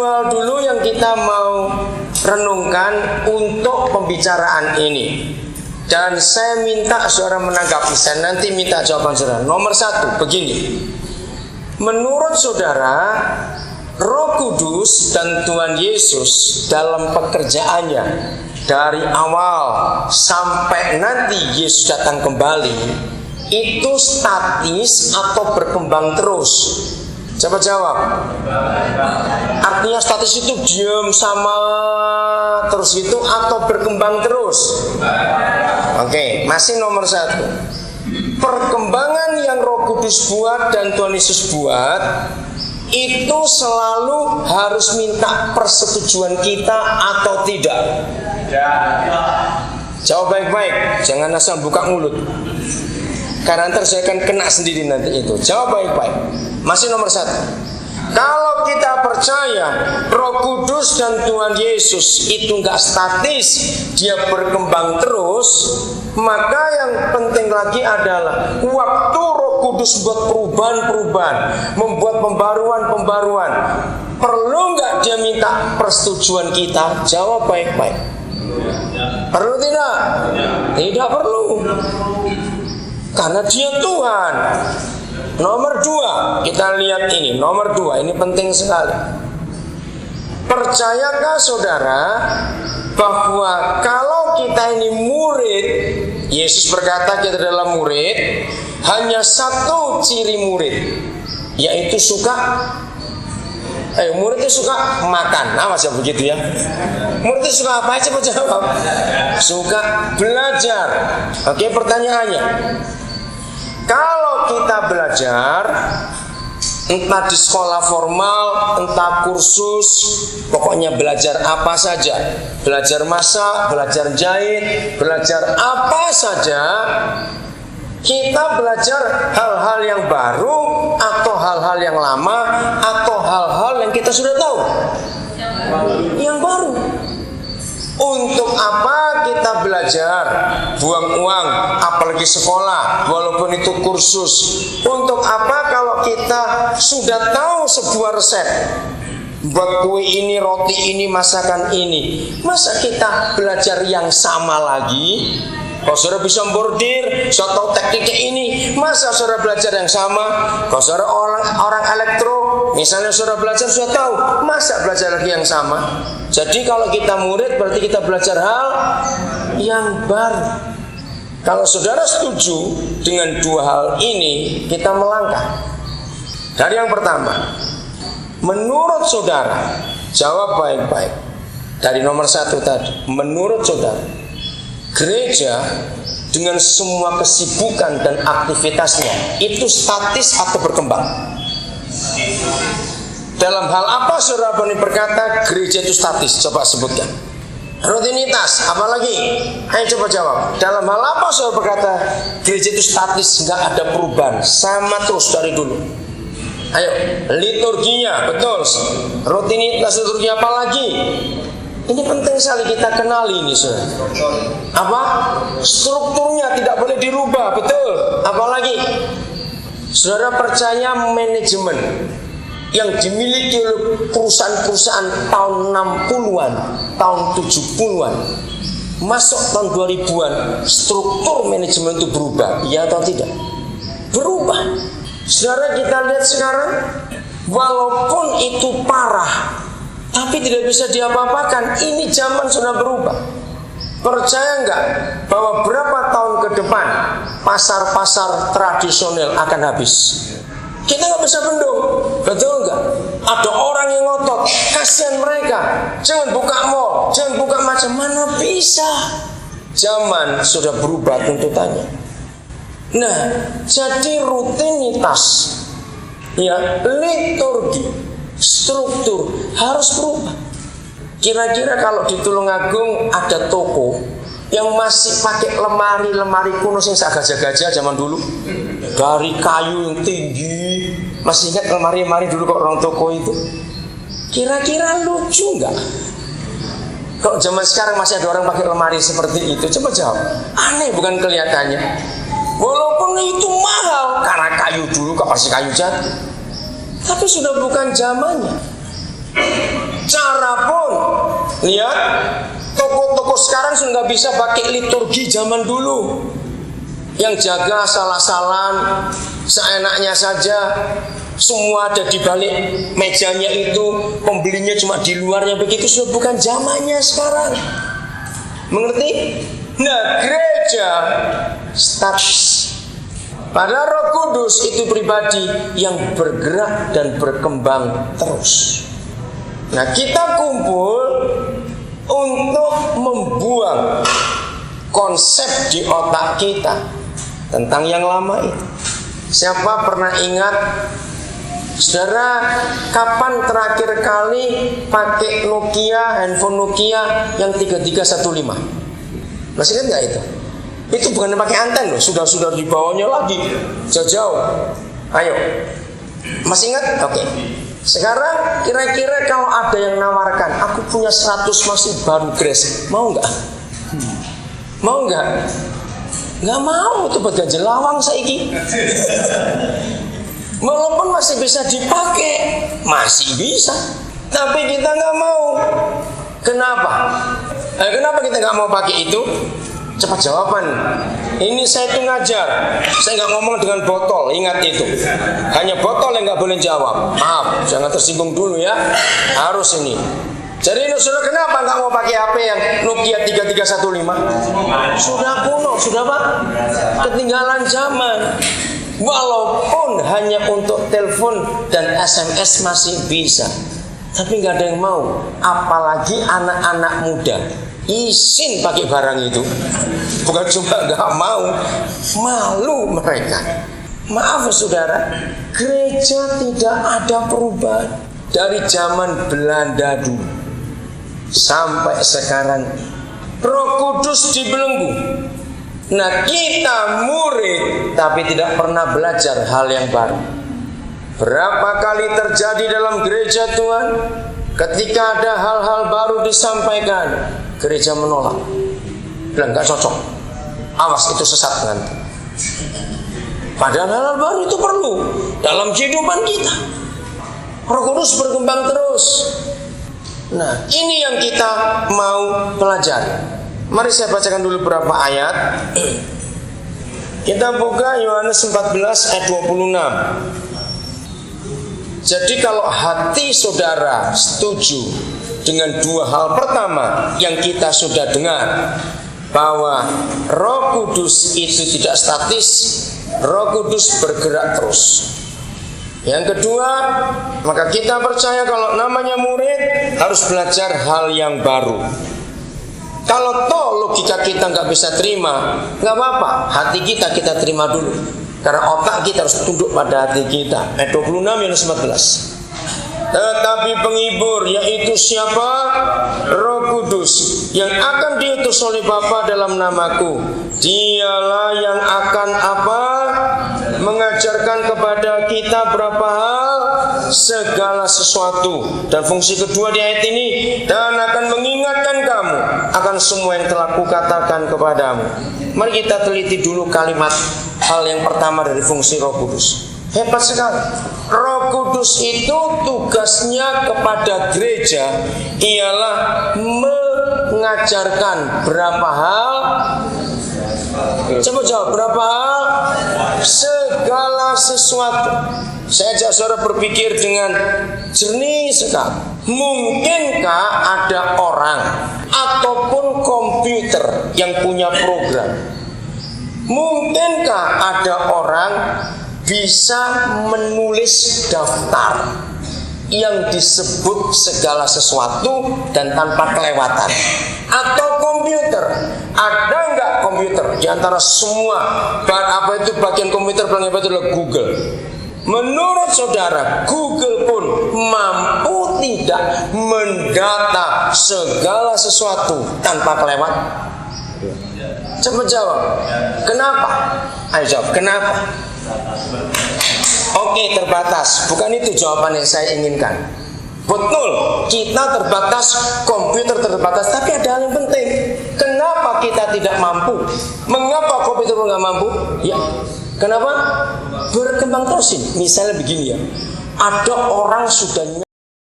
hal dulu yang kita mau renungkan untuk pembicaraan ini. Dan saya minta saudara menanggapi, saya nanti minta jawaban saudara. Nomor satu, begini. Menurut saudara, Roh Kudus dan Tuhan Yesus dalam pekerjaannya dari awal sampai nanti Yesus datang kembali, itu statis atau berkembang terus? Coba jawab. Artinya statis itu diam sama terus gitu atau berkembang terus? Oke, masih nomor satu. Perkembangan yang Roh Kudus buat dan Tuhan Yesus buat itu selalu harus minta persetujuan kita atau tidak? Jawab baik-baik, jangan asal buka mulut. Karena ntar saya akan kena sendiri nanti itu. Jawab baik-baik. Masih nomor satu. Kalau kita percaya Roh Kudus dan Tuhan Yesus itu enggak statis, dia berkembang terus, maka yang penting lagi adalah waktu Roh Kudus buat perubahan-perubahan, membuat pembaruan-pembaruan, perlu enggak dia minta persetujuan kita? Jawab baik-baik. Perlu tidak? Tidak perlu. Karena dia Tuhan. Nomor dua, kita lihat ini. Nomor dua, ini penting sekali. Percayakah saudara bahwa kalau kita ini murid, Yesus berkata kita adalah murid, hanya satu ciri murid, yaitu suka murid itu suka makan. Masa begitu ya? Murid itu suka apa? Coba jawab. Suka belajar. Oke, pertanyaannya, kalau kita belajar, entah di sekolah formal, entah kursus, pokoknya belajar apa saja, belajar masak, belajar jahit, belajar apa saja, kita belajar hal-hal yang baru atau hal-hal yang lama atau hal-hal yang kita sudah tahu, yang baru. Untuk apa kita belajar? Buang uang, apalagi sekolah, walaupun itu kursus. Untuk apa kalau kita sudah tahu sebuah resep? Buat kue ini, roti ini, masakan ini. Masa kita belajar yang sama lagi? Kalau saudara bisa bordir, saudara tahu tekniknya ini, masa saudara belajar yang sama? Kalau saudara orang elektro, misalnya saudara belajar sudah tahu, masa belajar lagi yang sama? Jadi kalau kita murid berarti kita belajar hal yang baru. Kalau saudara setuju dengan dua hal ini, kita melangkah. Dari yang pertama, menurut saudara, jawab baik-baik. Dari nomor satu tadi, menurut saudara, gereja dengan semua kesibukan dan aktivitasnya itu statis atau berkembang? Dalam hal apa saudara Bani berkata gereja itu statis? Coba sebutkan. Rutinitas, apalagi? Ayo coba jawab. Dalam hal apa saudara berkata gereja itu statis, nggak ada perubahan, sama terus dari dulu? Ayo, liturginya, betul. Rutinitas liturgi apa lagi? Ini penting sekali kita kenali ini, saudara. Apa? Strukturnya tidak boleh dirubah, betul. Apalagi? Saudara percaya manajemen yang dimiliki oleh perusahaan-perusahaan tahun 60-an, tahun 70-an, masuk tahun 2000-an, struktur manajemen itu berubah, iya atau tidak? Berubah. Saudara, kita lihat sekarang, walaupun itu parah, tapi tidak bisa diapa-apakan. Ini zaman sudah berubah. Percaya enggak bahwa berapa tahun ke depan pasar-pasar tradisional akan habis? Kita nggak bisa bendung, betul nggak? Ada orang yang ngotot, kasihan mereka, jangan buka mall, jangan buka macam mana bisa. Zaman sudah berubah tuntutannya. Nah, jadi rutinitas, ya, liturgi, struktur harus berubah. Kira-kira kalau di Tulungagung ada toko yang masih pakai lemari kuno yang gajah-gajah zaman dulu, dari kayu yang tinggi. Masih ingat lemari dulu kok orang toko itu? Kira-kira lucu nggak? Kalau zaman sekarang masih ada orang pakai lemari seperti itu, coba jawab. Aneh bukan kelihatannya? Walaupun itu mahal karena kayu dulu, kok masih kayu jati. Tapi sudah bukan zamannya. Lihat, toko-toko sekarang sudah nggak bisa pakai liturgi zaman dulu. Yang jaga salah-salan, seenaknya saja. Semua ada di balik mejanya itu, pembelinya cuma di luarnya, begitu sudah bukan zamannya sekarang. Mengerti? Nah, gereja statis. Padahal Roh Kudus itu pribadi yang bergerak dan berkembang terus. Nah, kita kumpul untuk membuang konsep di otak kita tentang yang lama itu. Siapa pernah ingat, saudara, kapan terakhir kali pakai Nokia, handphone Nokia yang 3315? Masih ingat nggak itu? Itu bukan pakai anten loh, sudah di bawahnya lagi, jauh-jauh. Ayo, masih ingat? Oke. Sekarang kira-kira kalau ada yang nawarkan, aku punya 100 masih baru Grace, mau nggak? Mau nggak? Nggak mau, itu buat ganjel lawang saiki. Walaupun masih bisa dipakai, masih bisa, tapi kita nggak mau. Kenapa? Kenapa kita nggak mau pakai itu? Cepat jawaban. Ini saya itu ngajar. Saya nggak ngomong dengan botol. Ingat itu. Hanya botol yang nggak boleh jawab. Maaf, jangan tersinggung dulu ya. Harus ini. Jadi saudara, kenapa nggak mau pakai HP yang Nokia 3315? Sudah kuno, sudah Pak. Ketinggalan zaman. Walaupun hanya untuk telepon dan SMS masih bisa, tapi nggak ada yang mau. Apalagi anak-anak muda. Izin pakai barang itu. Bukan cuma nggak mau, malu mereka. Maaf saudara, gereja tidak ada perubahan dari zaman Belanda dulu sampai sekarang. Roh Kudus dibelenggu. Nah, kita murid tapi tidak pernah belajar hal yang baru. Berapa kali terjadi dalam gereja Tuhan, ketika ada hal-hal baru disampaikan, gereja menolak, bilang gak cocok, awas itu sesat nanti. Padahal hal-hal baru itu perlu dalam kehidupan kita. Roh Kudus berkembang terus. Nah, ini yang kita mau pelajari. Mari saya bacakan dulu beberapa ayat. Kita buka Yohanes 14 ayat 26. Jadi kalau hati saudara setuju dengan dua hal pertama yang kita sudah dengar, bahwa Roh Kudus itu tidak statis, Roh Kudus bergerak terus. Yang kedua, maka kita percaya kalau namanya murid harus belajar hal yang baru. Kalau toh logika kita nggak bisa terima, nggak apa-apa, hati kita terima dulu. Karena otak kita harus tunduk pada hati kita. Ayat 26 Yohanes 14. Tetapi penghibur, yaitu siapa? Roh Kudus, yang akan diutus oleh Bapa dalam namaku, dialah yang akan apa? Mengajarkan kepada kita berapa hal? Segala sesuatu. Dan fungsi kedua di ayat ini, dan akan mengingatkan kamu akan semua yang telah kukatakan kepadamu. Mari kita teliti dulu kalimat hal yang pertama dari fungsi Roh Kudus. Hebat sekali. Roh Kudus itu tugasnya kepada gereja ialah mengajarkan berapa hal? Coba jawab, berapa hal? Segala sesuatu. Saya ajak saudara berpikir dengan jernih sekali. Mungkinkah ada orang ataupun komputer yang punya program? Mungkinkah ada orang bisa menulis daftar yang disebut segala sesuatu dan tanpa kelewatan? Atau komputer? Ada nggak komputer? Di antara semua apa itu bagian komputer paling hebat adalah Google. Menurut saudara, Google pun mampu tidak mendata segala sesuatu tanpa kelewat? Coba jawab. Kenapa? Ayo jawab. Kenapa? Oke, terbatas. Bukan itu jawaban yang saya inginkan. Betul, kita terbatas, komputer terbatas, tapi ada hal yang penting. Kenapa kita tidak mampu? Mengapa komputer nggak mampu? Ya, kenapa? Berkembang terus ini. Misalnya begini ya, ada orang sudah